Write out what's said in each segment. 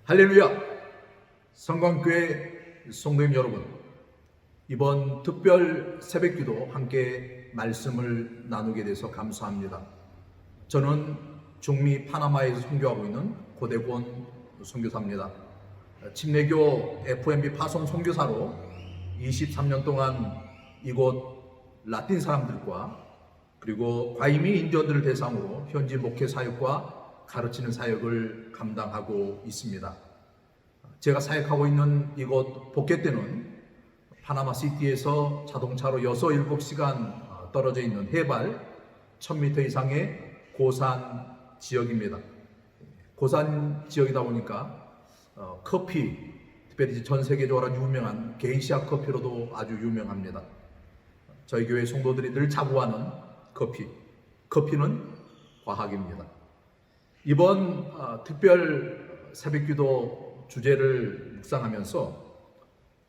할렐루야! 성광교회 성도님 여러분, 이번 특별 새벽기도 함께 말씀을 나누게 돼서 감사합니다. 저는 중미 파나마에서 선교하고 있는 고대권 선교사입니다. 침례교 FMB 파송 선교사로 23년 동안 이곳 라틴 사람들과 그리고 과이민 인디언들을 대상으로 현지 목회 사역과 가르치는 사역을 감당하고 있습니다. 제가 사역하고 있는 이곳 복개 때는 파나마시티에서 자동차로 6, 7시간 떨어져 있는 해발 1000m 이상의 고산 지역입니다. 고산 지역이다 보니까 커피, 특별히 전 세계적으로 유명한 게이샤 커피로도 아주 유명합니다. 저희 교회 성도들이 늘 자부하는 커피는 과학입니다. 이번 특별 새벽기도 주제를 묵상하면서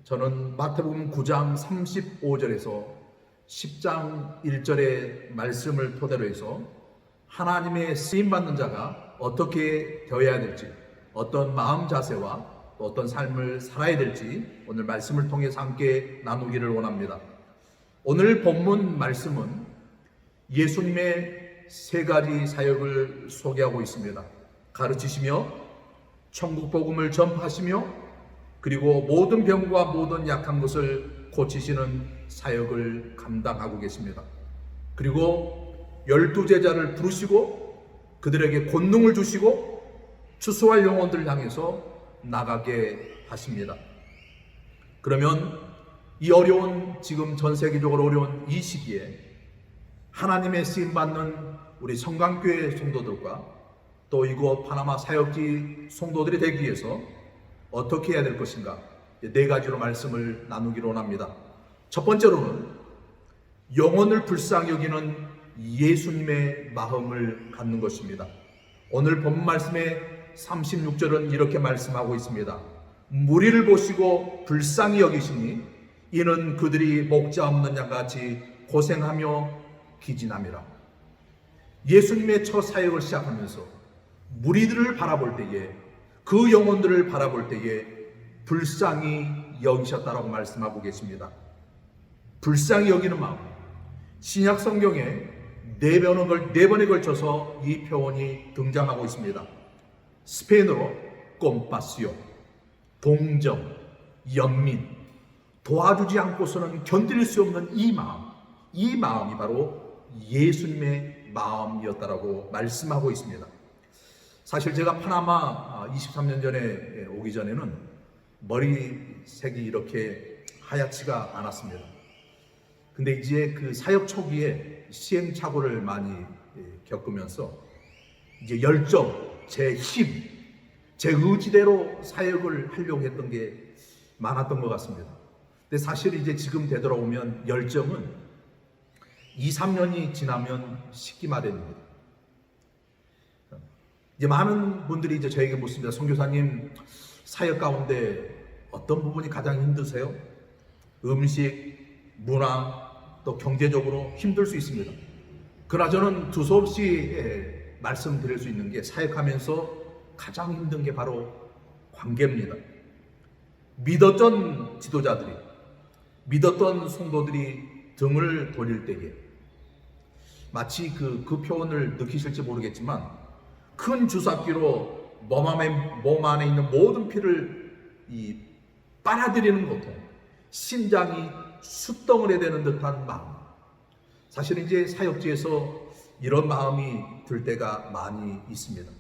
저는 마태복음 9장 35절에서 10장 1절의 말씀을 토대로 해서 하나님의 쓰임받는 자가 어떻게 되어야 될지, 어떤 마음 자세와 또 어떤 삶을 살아야 될지 오늘 말씀을 통해서 함께 나누기를 원합니다. 오늘 본문 말씀은 예수님의 3가지 사역을 소개하고 있습니다. 가르치시며 천국 복음을 전파하시며 그리고 모든 병과 모든 약한 것을 고치시는 사역을 감당하고 계십니다. 그리고 12제자를 부르시고 그들에게 권능을 주시고 추수할 영혼들을 향해서 나가게 하십니다. 그러면 이 어려운, 지금 전 세계적으로 어려운 이 시기에 하나님의 쓰임받는 우리 성광교회 성도들과 또 이곳 파나마 사역지 성도들이 되기 위해서 어떻게 해야 될 것인가, 4가지로 말씀을 나누기로 원합니다. 첫 번째로는 영혼을 불쌍히 여기는 예수님의 마음을 갖는 것입니다. 오늘 본문 말씀의 36절은 이렇게 말씀하고 있습니다. 무리를 보시고 불쌍히 여기시니 이는 그들이 목자 없는 양같이 고생하며 기진함이라. 예수님의 첫 사역을 시작하면서 무리들을 바라볼 때에, 그 영혼들을 바라볼 때에 불쌍히 여기셨다라고 말씀하고 계십니다. 불쌍히 여기는 마음, 신약 성경에 4번에 걸쳐서 이 표현이 등장하고 있습니다. 스페인어로 꼼파시오, 동정, 연민, 도와주지 않고서는 견딜 수 없는 이 마음이 바로 예수님의 마음이었다라고 말씀하고 있습니다. 사실 제가 파나마 23년 전에 오기 전에는 머리색이 이렇게 하얗지가 않았습니다. 근데 이제 그 사역 초기에 시행착오를 많이 겪으면서 이제 열정, 제 힘, 제 의지대로 사역을 하려고 했던 게 많았던 것 같습니다. 근데 사실 이제 지금 되돌아오면 열정은 2, 3년이 지나면 식기 마련입니다. 이제 많은 분들이 이제 저에게 묻습니다. 선교사님, 사역 가운데 어떤 부분이 가장 힘드세요? 음식, 문화, 또 경제적으로 힘들 수 있습니다. 그러나 저는 두서없이 말씀드릴 수 있는 게 사역하면서 가장 힘든 게 바로 관계입니다. 믿었던 지도자들이, 믿었던 성도들이 등을 돌릴 때에 마치 그 표현을 느끼실지 모르겠지만 큰 주사기로 몸 안에 있는 모든 피를 빨아들이는 고통, 심장이 숫덩어리 되는 듯한 마음. 사실 이제 사역지에서 이런 마음이 들 때가 많이 있습니다.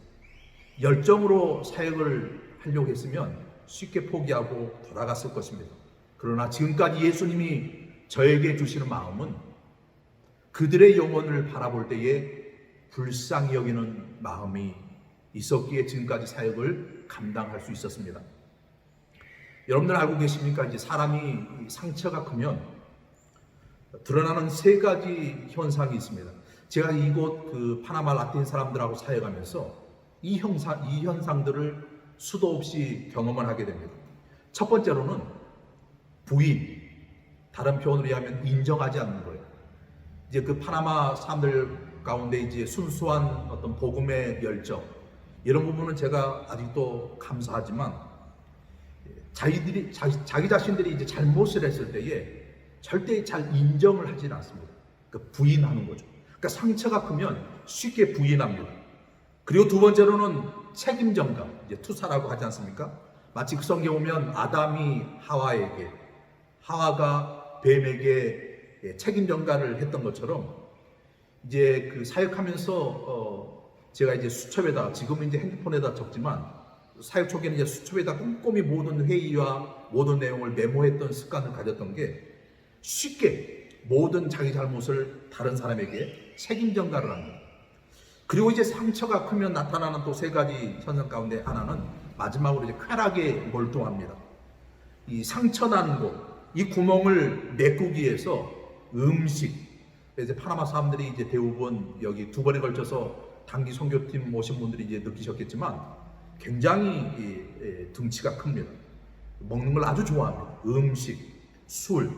열정으로 사역을 하려고 했으면 쉽게 포기하고 돌아갔을 것입니다. 그러나 지금까지 예수님이 저에게 주시는 마음은 그들의 영혼을 바라볼 때에 불쌍히 여기는 마음이 있었기에 지금까지 사역을 감당할 수 있었습니다. 여러분들 알고 계십니까? 이제 사람이 상처가 크면 드러나는 3가지 현상이 있습니다. 제가 이곳 그 파나마 라틴 사람들하고 사역하면서 이 현상들을 수도 없이 경험을 하게 됩니다. 첫 번째로는 부인, 다른 표현으로 하면 인정하지 않는 거예요. 이제 그 파나마 사람들 가운데 이제 순수한 어떤 복음의 열정, 이런 부분은 제가 아직도 감사하지만 자기 자신들이 이제 잘못을 했을 때에 절대 잘 인정을 하지는 않습니다. 그러니까 부인하는 거죠. 그러니까 상처가 크면 쉽게 부인합니다. 그리고 두 번째로는 책임 전가, 이제 투사라고 하지 않습니까? 마치 그 성경 보면 아담이 하와에게, 하와가 뱀에게 책임 전가를 했던 것처럼 이제 그 사역하면서 제가 이제 수첩에다, 지금은 이제 핸드폰에다 적지만 사역 초기에는 이제 수첩에다 꼼꼼히 모든 회의와 모든 내용을 메모했던 습관을 가졌던 게 쉽게 모든 자기 잘못을 다른 사람에게 책임 전가를 합니다. 그리고 이제 상처가 크면 나타나는 또 세 가지 현상 가운데 하나는 마지막으로 이제 쾌락에 몰두합니다. 이 상처 나는 곳, 이 구멍을 메꾸기 위해서 음식, 이제 파나마 사람들이 이제 대부분 여기 두 번에 걸쳐서 단기 선교팀 오신 분들이 이제 느끼셨겠지만 굉장히 등치가 큽니다. 먹는 걸 아주 좋아합니다. 음식, 술,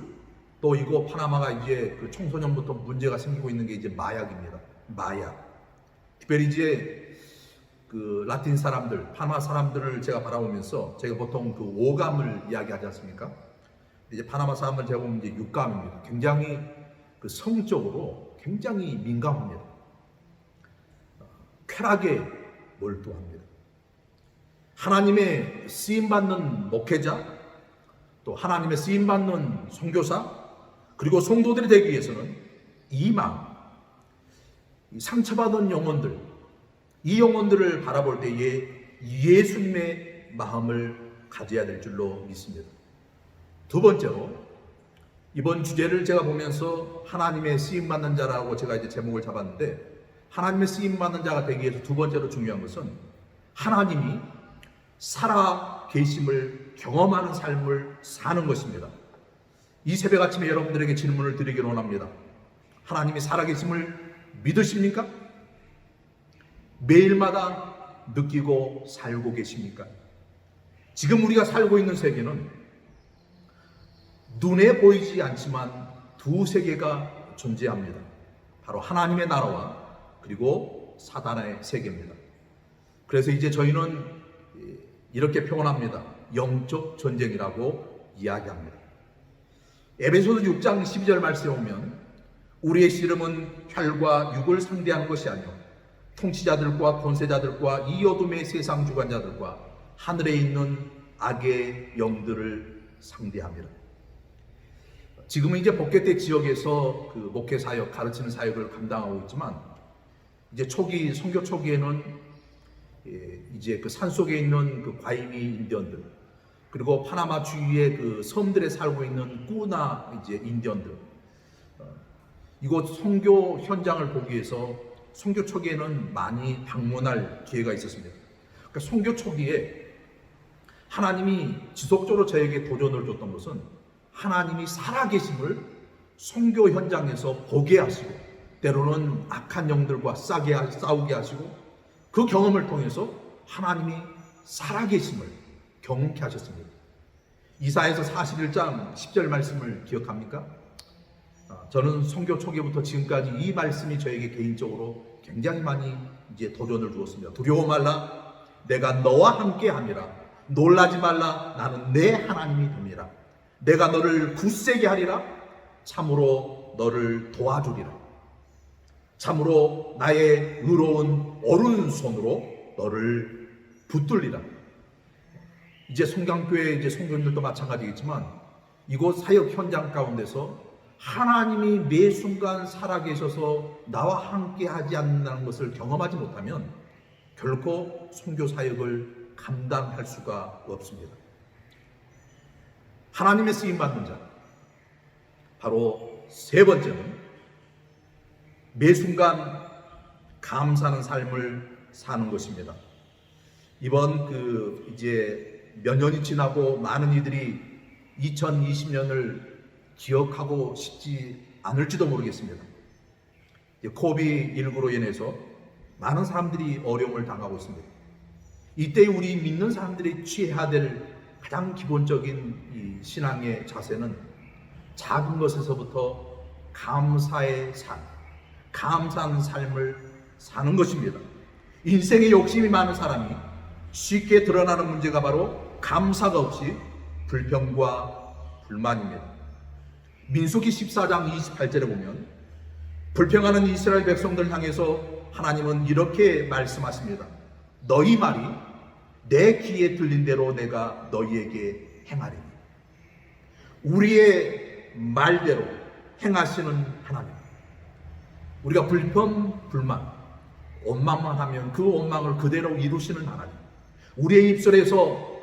또 이거 파나마가 이제 그 청소년부터 문제가 생기고 있는 게 이제 마약입니다. 마약. 특별히 이제 그 라틴 사람들, 파나마 사람들을 제가 바라보면서 제가 보통 그 오감을 이야기하지 않습니까? 이제 파나마 사람은 제가 보면 이제 육감입니다. 굉장히 그 성적으로 굉장히 민감합니다. 쾌락에 몰두합니다. 하나님의 쓰임받는 목회자, 또 하나님의 쓰임받는 선교사, 그리고 성도들이 되기 위해서는 이 마음, 상처받은 영혼들, 이 영혼들을 바라볼 때에 예수님의 마음을 가져야 될 줄로 믿습니다. 두 번째로 이번 주제를 제가 보면서 하나님의 쓰임받는 자라고 제가 이제 제목을 잡았는데, 하나님의 쓰임받는 자가 되기 위해서 두 번째로 중요한 것은 하나님이 살아 계심을 경험하는 삶을 사는 것입니다. 이 새벽 아침에 여러분들에게 질문을 드리기를 원합니다. 하나님이 살아 계심을 믿으십니까? 매일마다 느끼고 살고 계십니까? 지금 우리가 살고 있는 세계는 눈에 보이지 않지만 두 세계가 존재합니다. 바로 하나님의 나라와 그리고 사단의 세계입니다. 그래서 이제 저희는 이렇게 표현합니다. 영적 전쟁이라고 이야기합니다. 에베소서 6장 12절 말씀에 보면 우리의 씨름은 혈과 육을 상대하는 것이 아니요 통치자들과 권세자들과 이 어둠의 세상 주관자들과 하늘에 있는 악의 영들을 상대합니다. 지금은 이제 복개대 지역에서 그 목회 사역, 가르치는 사역을 감당하고 있지만 이제 초기, 선교 초기에는 이제 그 산속에 있는 그 과이미 인디언들, 그리고 파나마 주위의 그 섬들에 살고 있는 꾸나 이제 인디언들, 이곳 선교 현장을 보기 위해서 선교 초기에는 많이 방문할 기회가 있었습니다. 그러니까 선교 초기에 하나님이 지속적으로 저에게 도전을 줬던 것은 하나님이 살아계심을 선교 현장에서 보게 하시고, 때로는 악한 영들과 싸우게 하시고, 그 경험을 통해서 하나님이 살아계심을 경험케 하셨습니다. 이사야서 41장 10절 말씀을 기억합니까? 저는 선교 초기부터 지금까지 이 말씀이 저에게 개인적으로 굉장히 많이 이제 도전을 주었습니다. 두려워 말라, 내가 너와 함께 함이라. 놀라지 말라, 나는 내 하나님이 됨이라. 내가 너를 굳세게 하리라. 참으로 너를 도와주리라. 참으로 나의 의로운 오른손으로 너를 붙들리라. 이제 송강교회 이제 성도님들도 마찬가지겠지만 이곳 사역 현장 가운데서 하나님이 매 순간 살아계셔서 나와 함께 하지 않는다는 것을 경험하지 못하면 결코 선교 사역을 감당할 수가 없습니다. 하나님의 쓰임받는 자, 바로 세 번째는 매 순간 감사하는 삶을 사는 것입니다. 이번 이제 몇 년이 지나고 많은 이들이 2020년을 기억하고 싶지 않을지도 모르겠습니다. 코비드19로 인해서 많은 사람들이 어려움을 당하고 있습니다. 이때 우리 믿는 사람들이 취해야 될 가장 기본적인 이 신앙의 자세는 작은 것에서부터 감사의 삶, 감사하는 삶을 사는 것입니다. 인생에 욕심이 많은 사람이 쉽게 드러나는 문제가 바로 감사가 없이 불평과 불만입니다. 민수기 14장 28절에 보면 불평하는 이스라엘 백성들 향해서 하나님은 이렇게 말씀하십니다. 너희 말이 내 귀에 들린 대로 내가 너희에게 행하리니. 우리의 말대로 행하시는 하나님. 우리가 불평, 불만, 원망만 하면 그 원망을 그대로 이루시는 하나님. 우리의 입술에서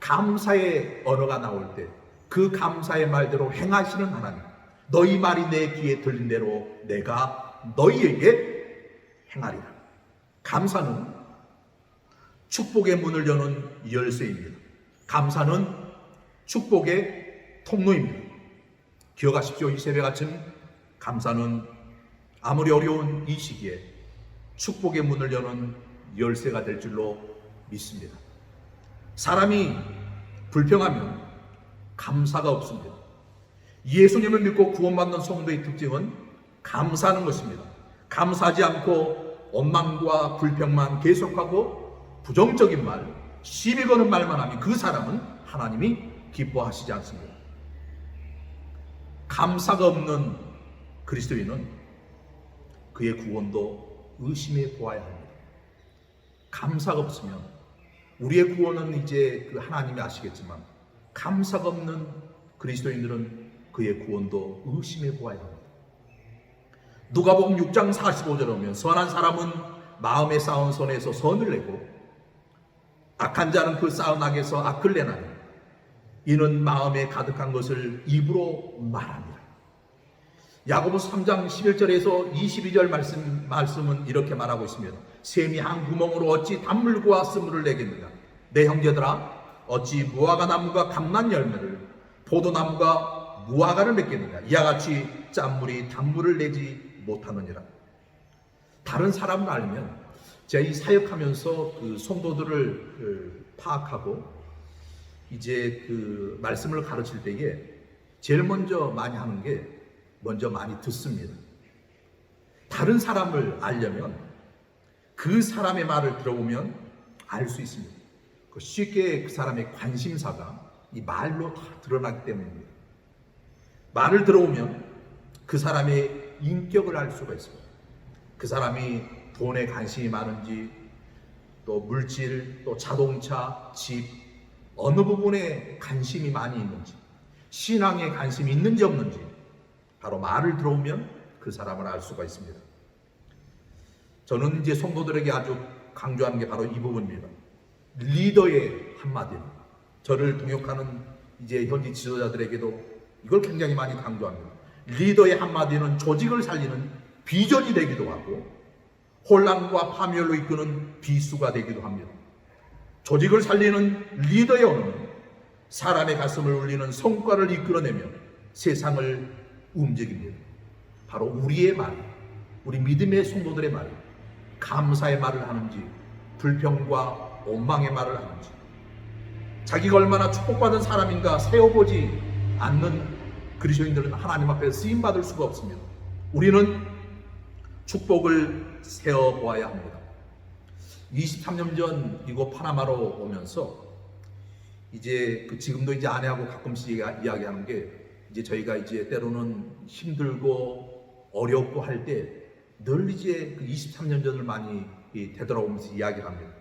감사의 언어가 나올 때 그 감사의 말대로 행하시는 하나님. 너희 말이 내 귀에 들린 대로 내가 너희에게 행하리라. 감사는 축복의 문을 여는 열쇠입니다. 감사는 축복의 통로입니다. 기억하십시오. 이 새벽 아침 감사는 아무리 어려운 이 시기에 축복의 문을 여는 열쇠가 될 줄로 믿습니다. 사람이 불평하면 감사가 없습니다. 예수님을 믿고 구원받는 성도의 특징은 감사하는 것입니다. 감사하지 않고 원망과 불평만 계속하고 부정적인 말, 시비 거는 말만 하면 그 사람은 하나님이 기뻐하시지 않습니다. 감사가 없는 그리스도인은 그의 구원도 의심해 보아야 합니다. 감사가 없으면 우리의 구원은 이제 그 하나님이 아시겠지만 감사가 없는 그리스도인들은 그의 구원도 의심해 보아야 합니다. 누가복음 6장 45절에 보면 선한 사람은 마음에 쌓은 선에서 선을 내고 악한 자는 그 쌓은 악에서 악을 내나니 이는 마음에 가득한 것을 입으로 말합니다. 야고보서 3장 11절에서 22절 말씀은 이렇게 말하고 있습니다. 샘이 한 구멍으로 어찌 단물과 쓴물을 내겠느냐. 내 형제들아 어찌 무화과 나무가 감난 열매를 포도나무가 무화과를 맺겠느냐. 이와 같이 짠물이 단물을 내지 못하느니라. 다른 사람을 알면 제가 이 사역하면서 그 성도들을 파악하고 이제 그 말씀을 가르칠 때에 제일 먼저 많이 하는 게 먼저 많이 듣습니다. 다른 사람을 알려면 그 사람의 말을 들어보면 알 수 있습니다. 쉽게 그 사람의 관심사가 이 말로 다 드러나기 때문입니다. 말을 들어보면 그 사람의 인격을 알 수가 있습니다. 그 사람이 돈에 관심이 많은지, 또 물질, 또 자동차, 집, 어느 부분에 관심이 많이 있는지, 신앙에 관심이 있는지 없는지 바로 말을 들어보면 그 사람을 알 수가 있습니다. 저는 이제 성도들에게 아주 강조하는 게 바로 이 부분입니다. 리더의 한마디는 저를 동역하는 이제 현지 지도자들에게도 이걸 굉장히 많이 강조합니다. 리더의 한마디는 조직을 살리는 비전이 되기도 하고 혼란과 파멸로 이끄는 비수가 되기도 합니다. 조직을 살리는 리더의 언어는 사람의 가슴을 울리는 성과를 이끌어내며 세상을 움직입니다. 바로 우리의 말, 우리 믿음의 성도들의 말, 감사의 말을 하는지 불평과 원망의 말을 하는지, 자기가 얼마나 축복받은 사람인가 세워보지 않는 그리스도인들은 하나님 앞에 쓰임받을 수가 없습니다. 우리는 축복을 세워보아야 합니다. 23년 전 이곳 파나마로 오면서 이제 지금도 이제 아내하고 가끔씩 이야기하는 게 이제 저희가 이제 때로는 힘들고 어렵고 할 때 늘 이제 그 23년 전을 많이 되돌아오면서 이야기를 합니다.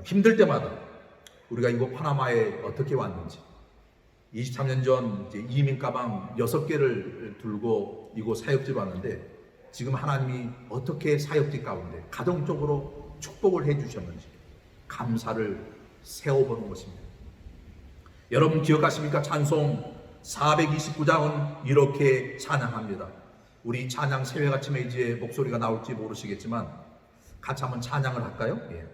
힘들 때마다 우리가 이곳 파나마에 어떻게 왔는지, 23년 전 이제 이민 가방 6개를 들고 이곳 사역지로 왔는데 지금 하나님이 어떻게 사역지 가운데 가정적으로 축복을 해주셨는지 감사를 세워보는 것입니다. 여러분 기억하십니까? 찬송 429장은 이렇게 찬양합니다. 우리 찬양 새벽 아침에 이제 목소리가 나올지 모르시겠지만 같이 한번 찬양을 할까요? 예.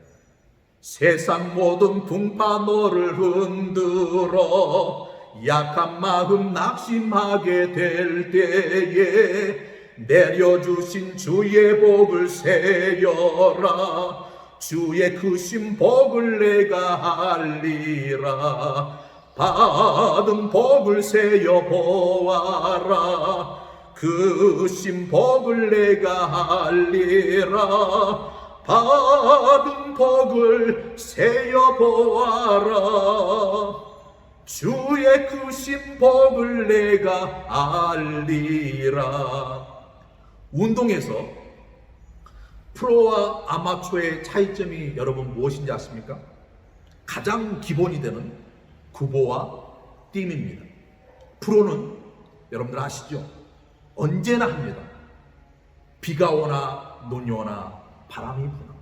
세상 모든 풍파 너를 흔들어 약한 마음 낙심하게 될 때에 내려주신 주의 복을 세여라. 주의 크신 복을 내가 알리라. 받은 복을 세여 보아라. 크신 복을 내가 알리라. 받은 복을 세어보아라. 주의 크신 복을 내가 알리라. 운동에서 프로와 아마추어의 차이점이 여러분 무엇인지 아십니까? 가장 기본이 되는 구보와 띠입니다. 프로는 여러분들 아시죠? 언제나 합니다. 비가 오나 눈이 오나 바람이 부나.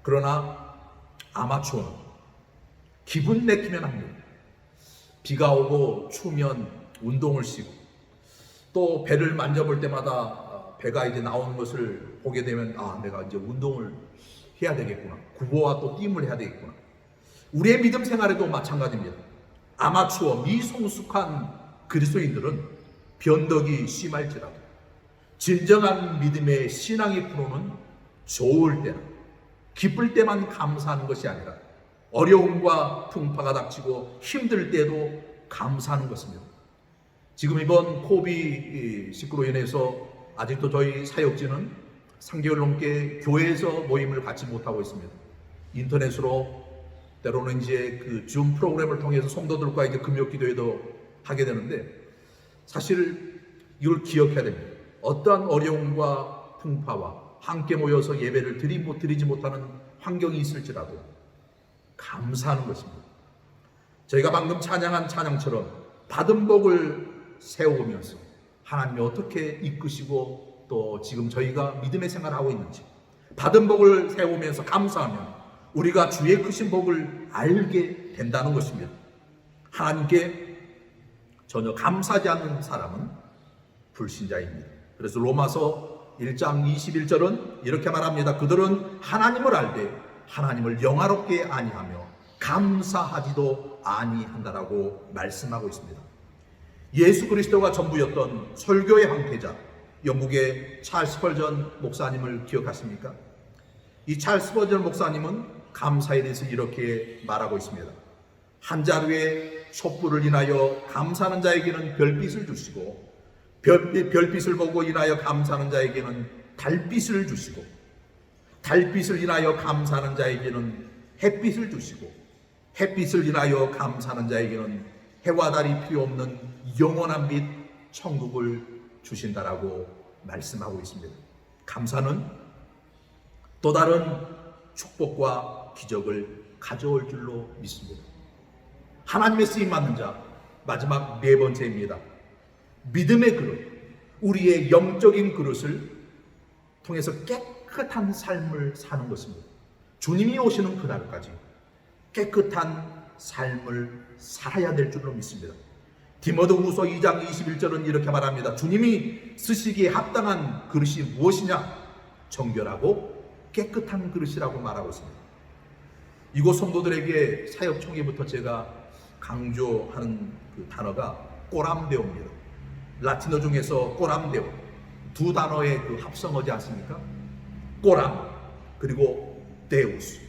그러나 아마추어는 기분 내키면 합니다. 비가 오고 추우면 운동을 쉬고, 또 배를 만져볼 때마다 배가 이제 나오는 것을 보게 되면 내가 이제 운동을 해야 되겠구나. 구보와 또 띠임을 해야 되겠구나. 우리의 믿음 생활에도 마찬가지입니다. 아마추어 미성숙한 그리스도인들은 변덕이 심할지라도 진정한 믿음의 신앙의 프로는 좋을 때나 기쁠 때만 감사하는 것이 아니라 어려움과 풍파가 닥치고 힘들 때도 감사하는 것입니다. 지금 이번 코비드19로 인해서 아직도 저희 사역지는 3개월 넘게 교회에서 모임을 갖지 못하고 있습니다. 인터넷으로 때로는 이제 그 줌 프로그램을 통해서 성도들과 이제 금요 기도회도 하게 되는데, 사실 이걸 기억해야 됩니다. 어떠한 어려움과 풍파와 함께 모여서 예배를 드리지 못하는 환경이 있을지라도 감사하는 것입니다. 저희가 방금 찬양한 찬양처럼 받은 복을 세워보면서 하나님이 어떻게 이끄시고 또 지금 저희가 믿음의 생활을 하고 있는지 받은 복을 세우면서 감사하면 우리가 주의 크신 복을 알게 된다는 것입니다. 하나님께 전혀 감사하지 않는 사람은 불신자입니다. 그래서 로마서 1장 21절은 이렇게 말합니다. 그들은 하나님을 알되 하나님을 영화롭게 아니하며 감사하지도 아니한다라고 말씀하고 있습니다. 예수 그리스도가 전부였던 설교의 황태자, 영국의 찰스 스펄전 목사님을 기억하십니까? 이 찰스 스펄전 목사님은 감사에 대해서 이렇게 말하고 있습니다. 한 자루의 촛불을 인하여 감사하는 자에게는 별빛을 주시고, 별빛을 보고 인하여 감사하는 자에게는 달빛을 주시고, 달빛을 인하여 감사하는 자에게는 햇빛을 주시고, 햇빛을 인하여 감사하는 자에게는 해와 달이 필요 없는 영원한 빛 천국을 주신다라고 말씀하고 있습니다. 감사는 또 다른 축복과 기적을 가져올 줄로 믿습니다. 하나님의 쓰임 받는 자, 마지막 네 번째입니다. 믿음의 그릇, 우리의 영적인 그릇을 통해서 깨끗한 삶을 사는 것입니다. 주님이 오시는 그날까지 깨끗한 삶을 살아야 될 줄로 믿습니다. 디모데후서 2장 21절은 이렇게 말합니다. 주님이 쓰시기에 합당한 그릇이 무엇이냐? 정결하고 깨끗한 그릇이라고 말하고 있습니다. 이곳 성도들에게 사역 초기부터 제가 강조하는 그 단어가 꼬람데오입니다. 라틴어 중에서 꼬람데오, 두 단어의 그 합성어지 않습니까? 꼬람 그리고 데우스,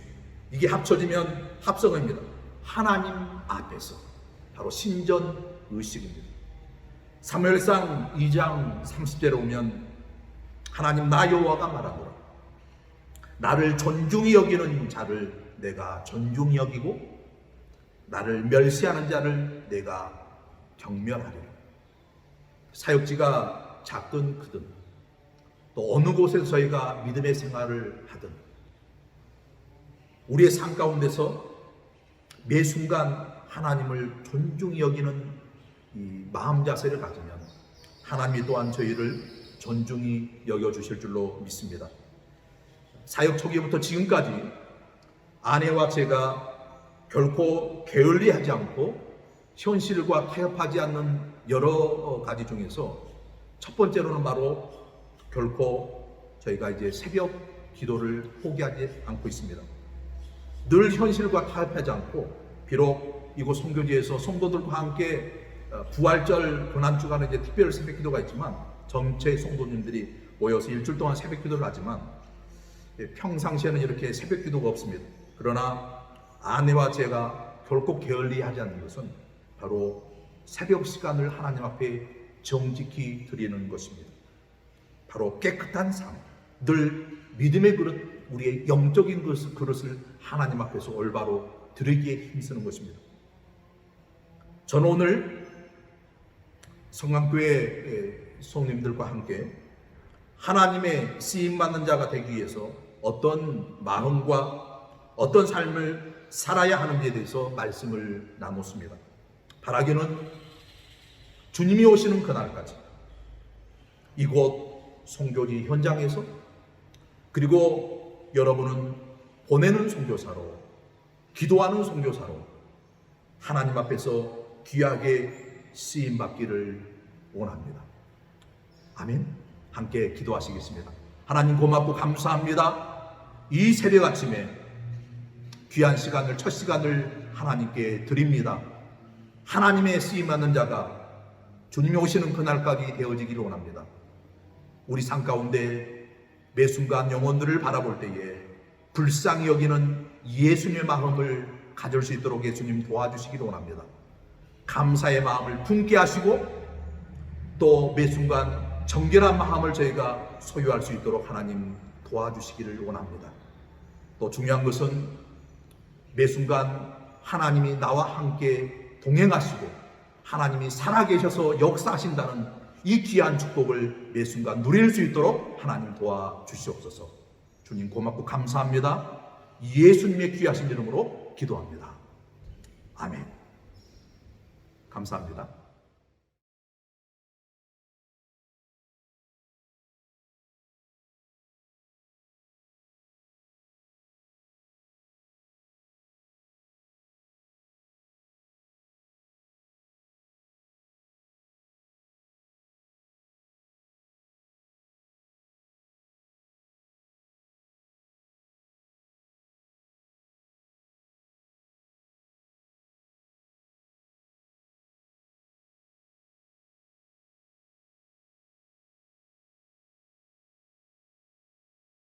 이게 합쳐지면 합성어입니다. 하나님 앞에서, 바로 신전 의식입니다. 사무엘상 2장 30절에 오면 하나님 나 여호와가 말하노라, 나를 존중히 여기는 자를 내가 존중히 여기고 나를 멸시하는 자를 내가 경멸하리라. 사역지가 작든 크든 또 어느 곳에서 저희가 믿음의 생활을 하든 우리의 삶 가운데서 매 순간 하나님을 존중히 여기는 이 마음 자세를 가지면 하나님이 또한 저희를 존중히 여겨주실 줄로 믿습니다. 사역 초기부터 지금까지 아내와 제가 결코 게을리하지 않고 현실과 타협하지 않는 여러 가지 중에서 첫 번째로는 바로 결코 저희가 이제 새벽 기도를 포기하지 않고 있습니다. 늘 현실과 타협하지 않고, 비록 이곳 선교지에서 성도들과 함께 부활절 고난주간에 이제 특별 새벽 기도가 있지만 전체 성도님들이 모여서 일주일 동안 새벽 기도를 하지만 평상시에는 이렇게 새벽 기도가 없습니다. 그러나 아내와 제가 결코 게을리하지 않는 것은 바로 새벽 시간을 하나님 앞에 정직히 드리는 것입니다. 바로 깨끗한 삶, 늘 믿음의 그릇, 우리의 영적인 그릇을 하나님 앞에서 올바로 드리기에 힘쓰는 것입니다. 저는 오늘 성강교회 성님들과 함께 하나님의 쓰임받는 자가 되기 위해서 어떤 마음과 어떤 삶을 살아야 하는지에 대해서 말씀을 나눴습니다. 바라기는 주님이 오시는 그날까지 이곳 선교지 현장에서, 그리고 여러분은 보내는 선교사로, 기도하는 선교사로 하나님 앞에서 귀하게 쓰임받기를 원합니다. 아멘. 함께 기도하시겠습니다. 하나님 고맙고 감사합니다. 이 새벽 아침에 귀한 시간을, 첫 시간을 하나님께 드립니다. 하나님의 쓰임받는 자가 주님이 오시는 그날까지 되어지기를 원합니다. 우리 삶 가운데 매 순간 영혼들을 바라볼 때에 불쌍히 여기는 예수님의 마음을 가질 수 있도록 예수님 도와주시기를 원합니다. 감사의 마음을 품게 하시고 또 매 순간 정결한 마음을 저희가 소유할 수 있도록 하나님 도와주시기를 원합니다. 또 중요한 것은 매 순간 하나님이 나와 함께 동행하시고 하나님이 살아계셔서 역사하신다는 이 귀한 축복을 매 순간 누릴 수 있도록 하나님 도와주시옵소서. 주님 고맙고 감사합니다. 예수님의 귀하신 이름으로 기도합니다. 아멘. 감사합니다.